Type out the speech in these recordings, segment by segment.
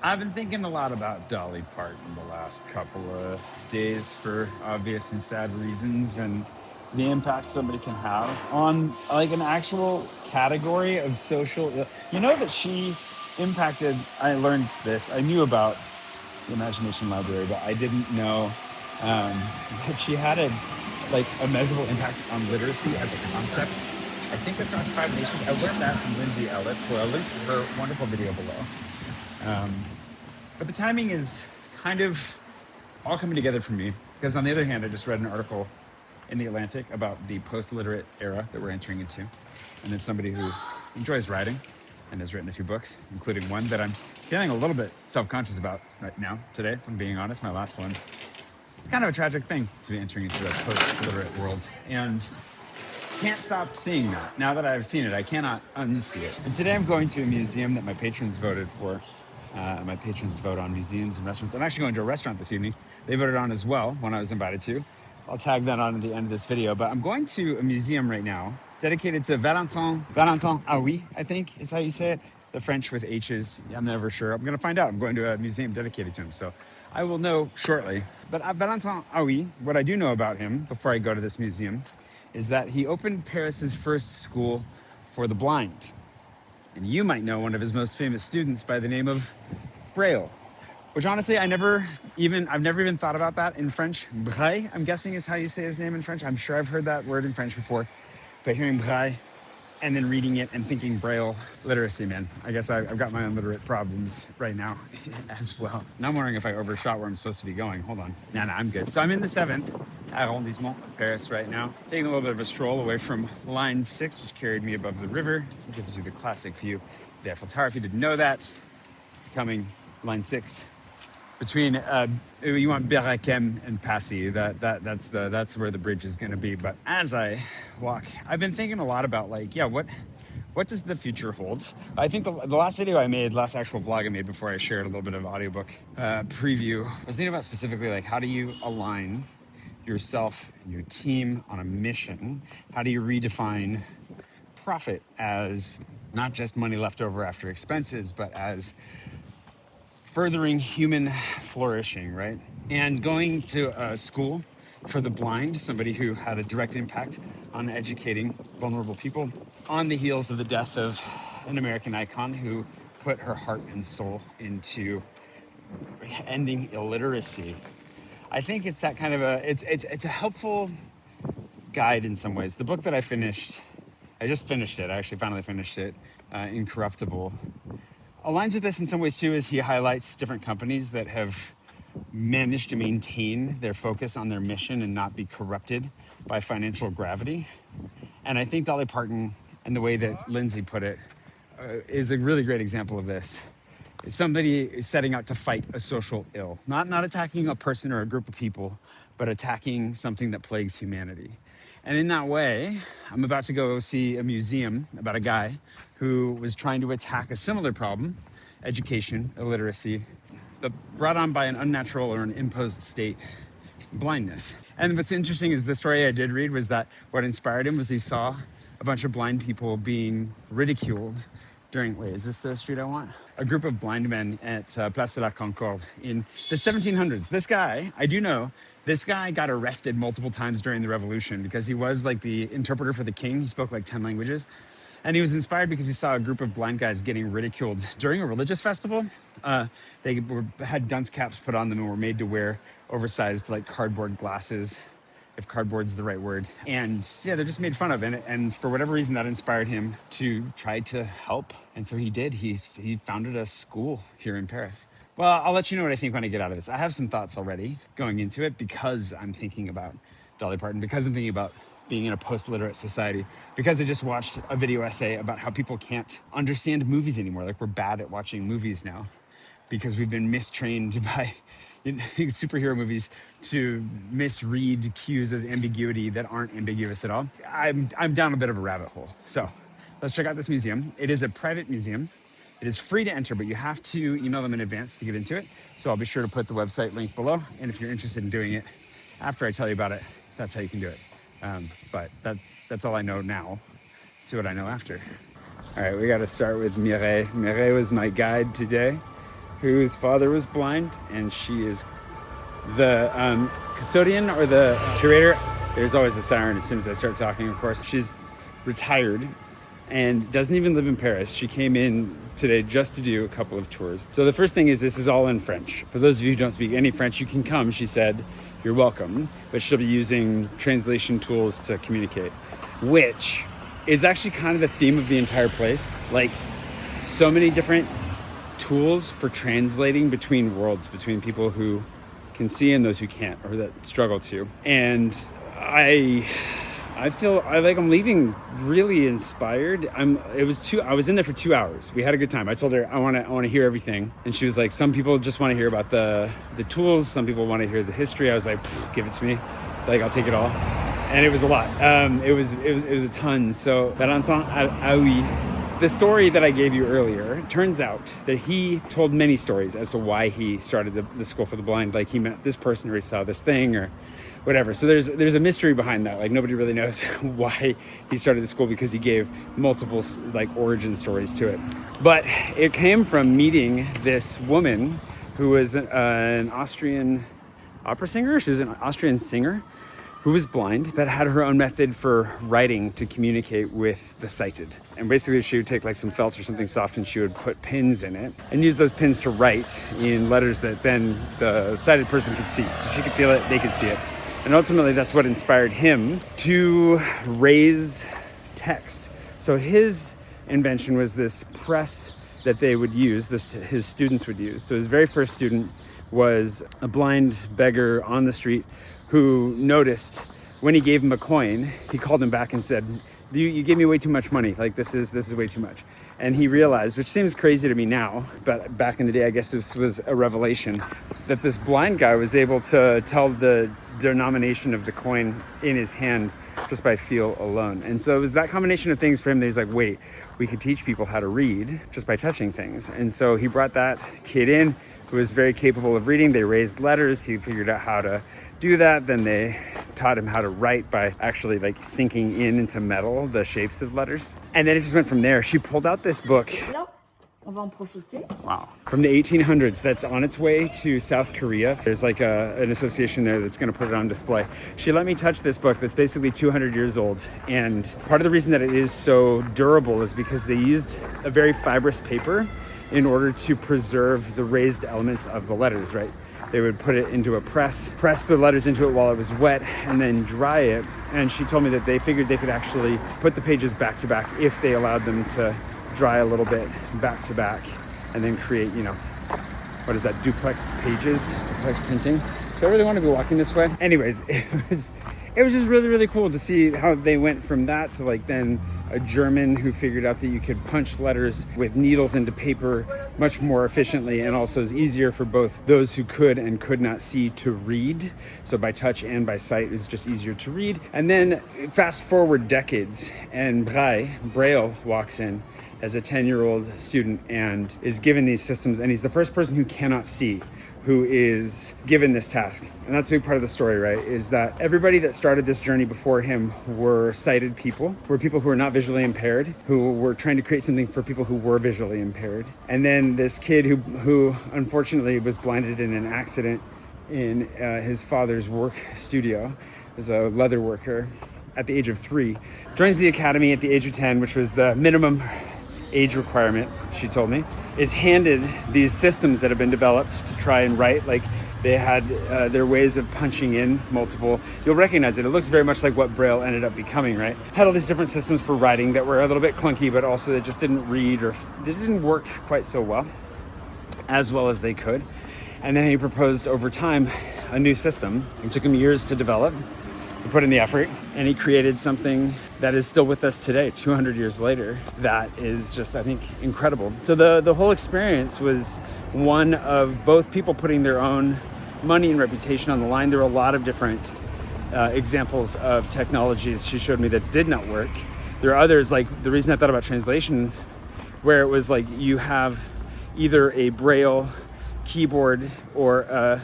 I've been thinking a lot about Dolly Parton the last couple of days for obvious and sad reasons, and the impact somebody can have on like an actual category of social. You know that she impacted. I learned this. I knew about the Imagination Library, but I didn't know um, that she had a measurable impact on literacy as a concept. I think across 5 nations. I learned that from Lindsay Ellis, so I'll link her wonderful video below. But the timing is kind of all coming together for me because, on the other hand, I just read an article in The Atlantic about the post-literate era that we're entering into. And as somebody who enjoys writing and has written a few books, including one that I'm feeling a little bit self-conscious about right now, today, if I'm being honest, my last one. It's kind of a tragic thing to be entering into a post-literate world. And can't stop seeing that. Now that I've seen it, I cannot unsee it. And today I'm going to a museum that my patrons voted for. My patrons vote on museums and restaurants. I'm actually going to a restaurant this evening. They voted on as well, one I was invited to. I'll tag that on at the end of this video. But I'm going to a museum right now dedicated to Valentin Aoui, I think is how you say it. The French with H's. I'm never sure. I'm going to find out. I'm going to a museum dedicated to him. So I will know shortly. But Valentin Aoui, what I do know about him before I go to this museum is that he opened Paris's first school for the blind. And you might know one of his most famous students by the name of Braille, which honestly, I've never even thought about that in French. Braille, I'm guessing is how you say his name in French. I'm sure I've heard that word in French before, but hearing Braille and then reading it and thinking Braille, literacy, man. I guess I've got my own literate problems right now as well. Now I'm wondering if I overshot where I'm supposed to be going. Hold on. No, I'm good. So I'm in the 7th arrondissement of Paris right now, taking a little bit of a stroll away from line 6, which carried me above the river. It gives you the classic view of the Eiffel Tower. If you didn't know that, coming line 6 between you want Berakem and Passy. That's where the bridge is going to be. But as I walk, I've been thinking a lot about what does the future hold? I think the last video I made, last actual vlog I made before I shared a little bit of audiobook preview, I was thinking about specifically like how do you align yourself and your team on a mission? How do you redefine profit as not just money left over after expenses, but as furthering human flourishing, right? And going to a school for the blind, somebody who had a direct impact on educating vulnerable people on the heels of the death of an American icon who put her heart and soul into ending illiteracy. I think it's that kind of it's a helpful guide in some ways. The book that I just finished it. I actually finally finished it, Incorruptible, aligns with this in some ways too, as he highlights different companies that have managed to maintain their focus on their mission and not be corrupted by financial gravity. And I think Dolly Parton, and the way that Lindsay put it, is a really great example of this. Somebody is setting out to fight a social ill, not attacking a person or a group of people, but attacking something that plagues humanity. And in that way, I'm about to go see a museum about a guy who was trying to attack a similar problem, education, illiteracy, but brought on by an unnatural or an imposed state, blindness. And what's interesting is the story I did read was that what inspired him was he saw a bunch of blind people being ridiculed during, wait, is this the street I want? A group of blind men at Place de la Concorde in the 1700s. This guy, I do know, this guy got arrested multiple times during the Revolution because he was like the interpreter for the king. He spoke like 10 languages. And he was inspired because he saw a group of blind guys getting ridiculed during a religious festival. They had dunce caps put on them and were made to wear oversized like cardboard glasses, if cardboard's the right word. And yeah, they're just made fun of. And for whatever reason, that inspired him to try to help. And so he did. He founded a school here in Paris. Well, I'll let you know what I think when I get out of this. I have some thoughts already going into it because I'm thinking about Dolly Parton, because I'm thinking about being in a post-literate society, because I just watched a video essay about how people can't understand movies anymore. Like we're bad at watching movies now because we've been mistrained by superhero movies to misread cues as ambiguity that aren't ambiguous at all. I'm down a bit of a rabbit hole. So let's check out this museum. It is a private museum. It is free to enter, but you have to email them in advance to get into it. So I'll be sure to put the website link below. And if you're interested in doing it after I tell you about it, that's how you can do it. But that's all I know now. Let's see what I know after. All right, we got to start with Mireille. Mireille was my guide today. whose father was blind, and she is the custodian or the curator. There's always a siren as soon as I start talking, of course. She's retired and doesn't even live in Paris. She came in today just to do a couple of tours. So the first thing is, this is all in French. For those of you who don't speak any French, you can come. She said, you're welcome, but she'll be using translation tools to communicate, which is actually kind of the theme of the entire place. Like, so many different tools for translating between worlds, between people who can see and those who can't, or that struggle to. And I feel I'm leaving really inspired. I was in there for 2 hours. We had a good time. I told her I want to hear everything, and she was like, some people just want to hear about the tools, some people want to hear the history. I was like, give it to me, like, I'll take it all. And it was a lot. It was a ton. So Valentin Aoui, the story that I gave you earlier, turns out that he told many stories as to why he started the School for the Blind. Like, he met this person, or he saw this thing, or whatever. So there's a mystery behind that. Like, nobody really knows why he started the school, because he gave multiple like origin stories to it. But it came from meeting this woman who was an Austrian opera singer. She was an Austrian singer who was blind, but had her own method for writing to communicate with the sighted. And basically she would take like some felt or something soft, and she would put pins in it and use those pins to write in letters that then the sighted person could see. So she could feel it, they could see it. And ultimately that's what inspired him to raise text. So his invention was this press that they would use, his students would use. So his very first student was a blind beggar on the street who noticed when he gave him a coin, he called him back and said, you gave me way too much money. Like, this is way too much. And he realized, which seems crazy to me now, but back in the day, I guess this was a revelation, that this blind guy was able to tell the denomination of the coin in his hand just by feel alone. And so it was that combination of things for him that he's like, wait, we could teach people how to read just by touching things. And so he brought that kid in who was very capable of reading. They raised letters. He figured out how to do that. Then they taught him how to write by actually like sinking into metal the shapes of letters. And then it just went from there. She pulled out this book. Wow. From the 1800s that's on its way to South Korea. There's like an association there that's going to put it on display. She let me touch this book that's basically 200 years old. And part of the reason that it is so durable is because they used a very fibrous paper in order to preserve the raised elements of the letters, right? They would put it into a press the letters into it while it was wet, and then dry it. And she told me that they figured they could actually put the pages back to back if they allowed them to dry a little bit back to back, and then create, what is that, duplexed pages, duplex printing. Do I really want to be walking this way? Anyways, it was just really, really cool to see how they went from that to like then a German who figured out that you could punch letters with needles into paper much more efficiently, and also is easier for both those who could and could not see to read. So by touch and by sight is just easier to read. And then fast forward decades, and Braille walks in as a 10-year-old student and is given these systems, and he's the first person who cannot see who is given this task. And that's a big part of the story, right? Is that everybody that started this journey before him were sighted people, were people who were not visually impaired, who were trying to create something for people who were visually impaired. And then this kid who unfortunately was blinded in an accident in his father's work studio, was a leather worker at the age of 3, joins the academy at the age of 10, which was the minimum age requirement, she told me, is handed these systems that have been developed to try and write. Like, they had their ways of punching in multiple, you'll recognize it looks very much like what Braille ended up becoming, right? Had all these different systems for writing that were a little bit clunky, but also they just didn't read, or they didn't work quite so well as they could. And then he proposed over time a new system. It took him years to develop. He put in the effort, and he created something that is still with us today, 200 years later, that is just, I think, incredible. So the whole experience was one of both people putting their own money and reputation on the line. There were a lot of different examples of technologies she showed me that did not work. There are others, like the reason I thought about translation, where it was like you have either a Braille keyboard or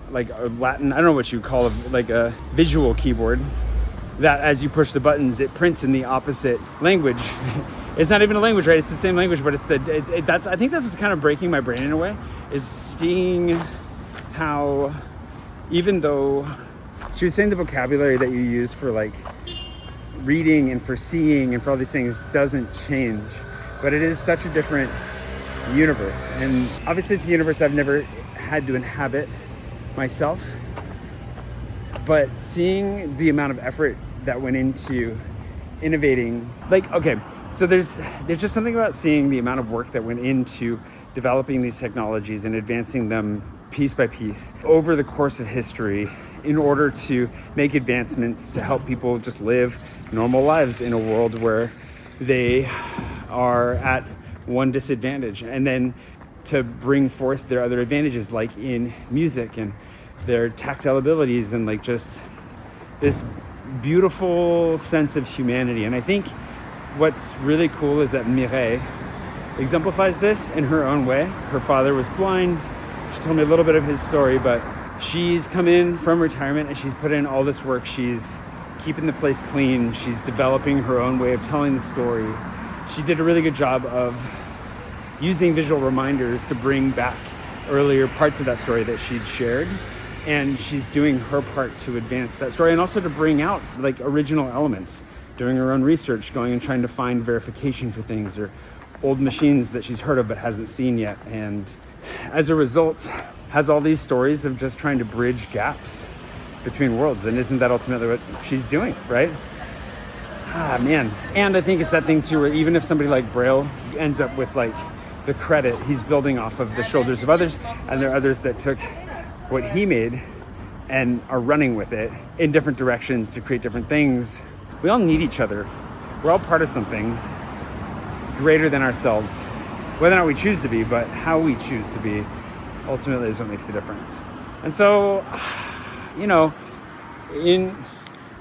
like a Latin, I don't know what you call it, like a visual keyboard, that as you push the buttons, it prints in the opposite language it's not even a language, right? It's the same language, but it's that's, I think that's what's kind of breaking my brain in a way, is seeing how, even though she was saying the vocabulary that you use for like reading and for seeing and for all these things doesn't change, but it is such a different universe. And obviously it's a universe I've never had to inhabit myself, but seeing the amount of effort that went into innovating, like, okay, so there's just something about seeing the amount of work that went into developing these technologies and advancing them piece by piece over the course of history in order to make advancements to help people just live normal lives in a world where they are at one disadvantage, and then to bring forth their other advantages, like in music and their tactile abilities, and like just this beautiful sense of humanity. And I think what's really cool is that Mireille exemplifies this in her own way. Her father was blind. She told me a little bit of his story, but she's come in from retirement and she's put in all this work. She's keeping the place clean. She's developing her own way of telling the story. She did a really good job of using visual reminders to bring back earlier parts of that story that she'd shared. And she's doing her part to advance that story and also to bring out like original elements, doing her own research, going and trying to find verification for things or old machines that she's heard of but hasn't seen yet. And as a result, has all these stories of just trying to bridge gaps between worlds. And isn't that ultimately what she's doing, right? Ah, man. And I think it's that thing too, where even if somebody like Braille ends up with like the credit, he's building off of the shoulders of others, and there are others that took what he made and are running with it in different directions to create different things. We all need each other. We're all part of something greater than ourselves, whether or not we choose to be, but how we choose to be ultimately is what makes the difference. And so, you know, in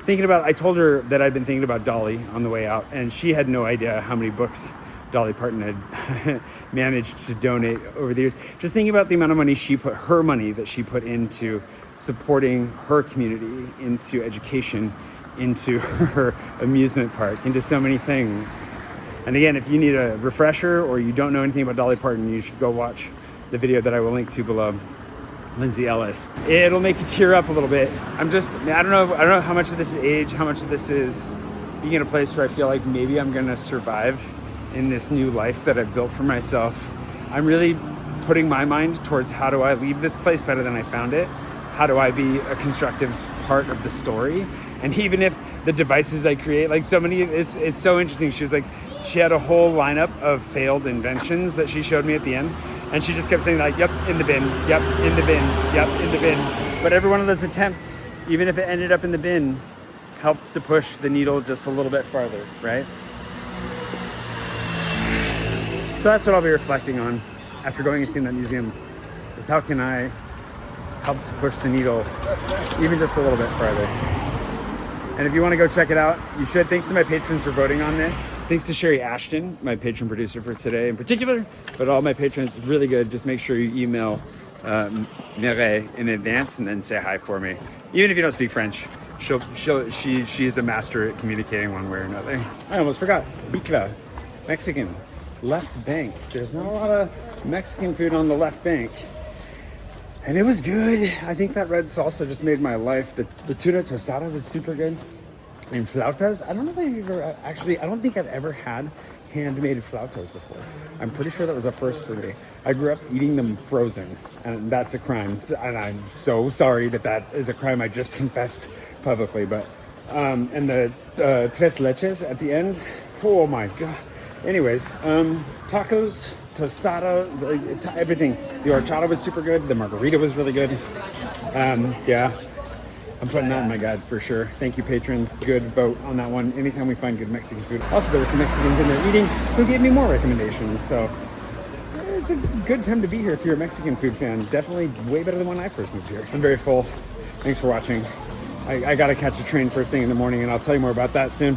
thinking about, I told her that I'd been thinking about Dolly on the way out, and she had no idea how many books Dolly Parton had managed to donate over the years. Just thinking about the amount of money her money that she put into supporting her community, into education, into her amusement park, into so many things. And again, if you need a refresher or you don't know anything about Dolly Parton, you should go watch the video that I will link to below. Lindsay Ellis. It'll make you tear up a little bit. I don't know how much of this is age, how much of this is being in a place where I feel like maybe I'm gonna survive in this new life that I've built for myself. I'm really putting my mind towards how do I leave this place better than I found it? How do I be a constructive part of the story? And even if the devices I create, like so many, it's so interesting. She was like, she had a whole lineup of failed inventions that she showed me at the end. And she just kept saying like, yep, in the bin, yep, in the bin, yep, in the bin. But every one of those attempts, even if it ended up in the bin, helped to push the needle just a little bit farther, right? So that's what I'll be reflecting on after going and seeing that museum, is how can I help to push the needle even just a little bit farther. And if you want to go check it out, you should. Thanks to my patrons for voting on this. Thanks to Sheri Ashton, my patron producer for today in particular, but all my patrons, really good. Just make sure you email Mireille in advance and then say hi for me. Even if you don't speak French, she's a master at communicating one way or another. I almost forgot. Bicla, Mexican, left bank. There's not a lot of Mexican food on the left bank. And it was good. I think that red salsa just made my life. The tuna tostada was super good. And flautas, I don't think I've ever had handmade flautas before. I'm pretty sure that was a first for me. I grew up eating them frozen, and that's a crime. And I'm so sorry that is a crime I just confessed publicly. But, and the tres leches at the end, oh my God. Anyways, tacos, tostada, everything. The horchata was super good. The margarita was really good. Yeah, I'm putting that in my guide for sure. Thank you, patrons. Good vote on that one. Anytime we find good Mexican food. Also, there were some Mexicans in there eating who gave me more recommendations. So it's a good time to be here if you're a Mexican food fan. Definitely way better than when I first moved here. I'm very full. Thanks for watching. I gotta catch a train first thing in the morning, and I'll tell you more about that soon.